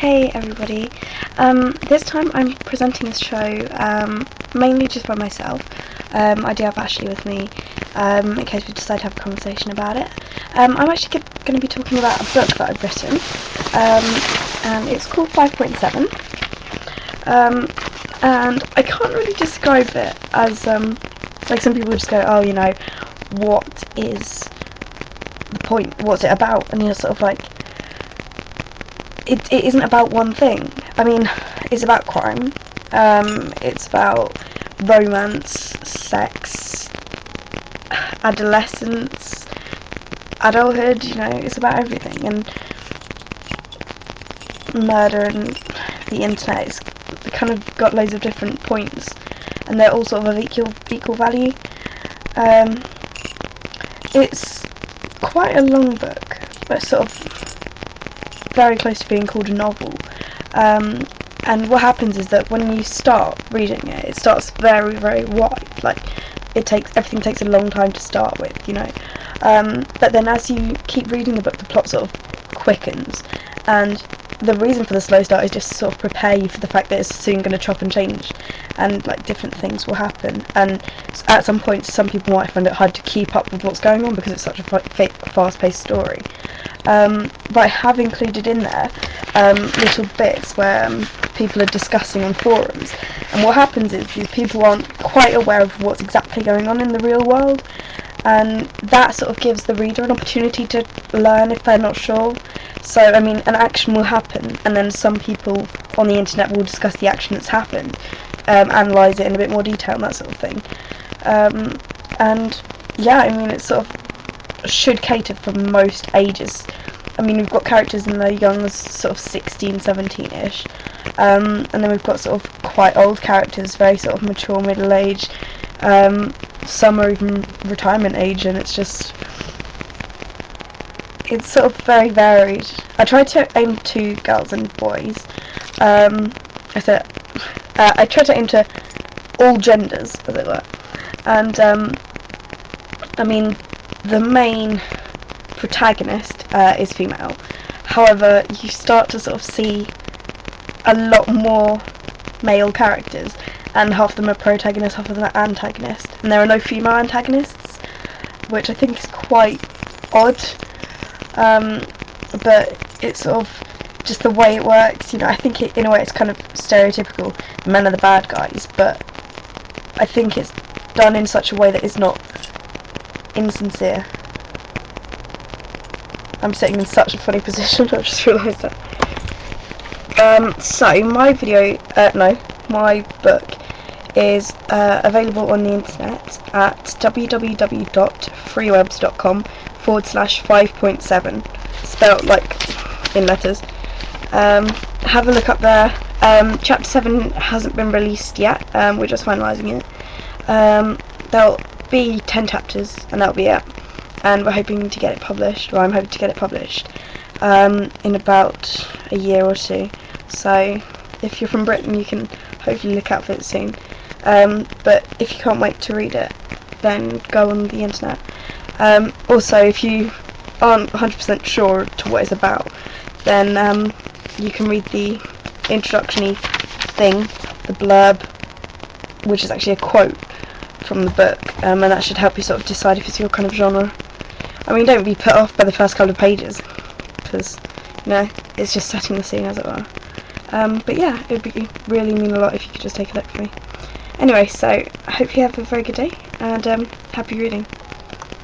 Hey everybody, this time I'm presenting this show mainly just by myself. I do have Ashley with me in case we decide to have a conversation about it. I'm actually going to be talking about a book that I've written, and it's called 5.7, and I can't really describe it as, like some people just go, oh, you know, what is the point, what's it about, and you're sort of like, it isn't about one thing. I mean, it's about crime, it's about romance, sex, adolescence, adulthood, you know, it's about everything, and murder and the internet. It's kind of got loads of different points, and they're all sort of equal value. It's quite a long book, but sort of very close to being called a novel, and what happens is that when you start reading it, it starts very, very wide, like everything takes a long time to start with, you know, but then as you keep reading the book, the plot sort of quickens, and the reason for the slow start is just to sort of prepare you for the fact that it's soon going to chop and change, and like different things will happen, and at some point some people might find it hard to keep up with what's going on because it's such a fast-paced story. But I have included in there little bits where people are discussing on forums, and what happens is these people aren't quite aware of what's exactly going on in the real world, and that sort of gives the reader an opportunity to learn if they're not sure. So, I mean, an action will happen, and then some people on the internet will discuss the action that's happened, analyse it in a bit more detail and that sort of thing. And yeah, I mean, it sort of should cater for most ages. I mean, we've got characters in their young as sort of 16, 17-ish, and then we've got sort of quite old characters, very sort of mature, middle-age, some are even retirement age, and it's sort of very varied. I tried to aim to girls and boys. I tried to aim to all genders, as it were, and I mean, the main protagonist is female. However, you start to sort of see a lot more male characters, and half of them are protagonists, half of them are antagonists, and there are no female antagonists, which I think is quite odd, but it's sort of just the way it works, you know. I think in a way it's kind of stereotypical, men are the bad guys, but I think it's done in such a way that it's not insincere. I'm sitting in such a funny position, I just realised that. So my book is available on the internet at www.freewebs.com/5.7, spelled like in letters. Have a look up there. Chapter 7 hasn't been released yet, we're just finalising it. There'll be 10 chapters, and that'll be it. And we're hoping to get it published, or I'm hoping to get it published, in about a year or two. So if you're from Britain, you can hopefully look out for it soon. But if you can't wait to read it, then go on the internet. Also, if you aren't 100% sure to what it's about, then you can read the introduction-y thing, the blurb, which is actually a quote from the book, and that should help you sort of decide if it's your kind of genre. I mean, don't be put off by the first couple of pages, because, you know, it's just setting the scene, as it were. But yeah, it would really mean a lot if you could just take a look for me. Anyway, so I hope you have a very good day, and happy reading.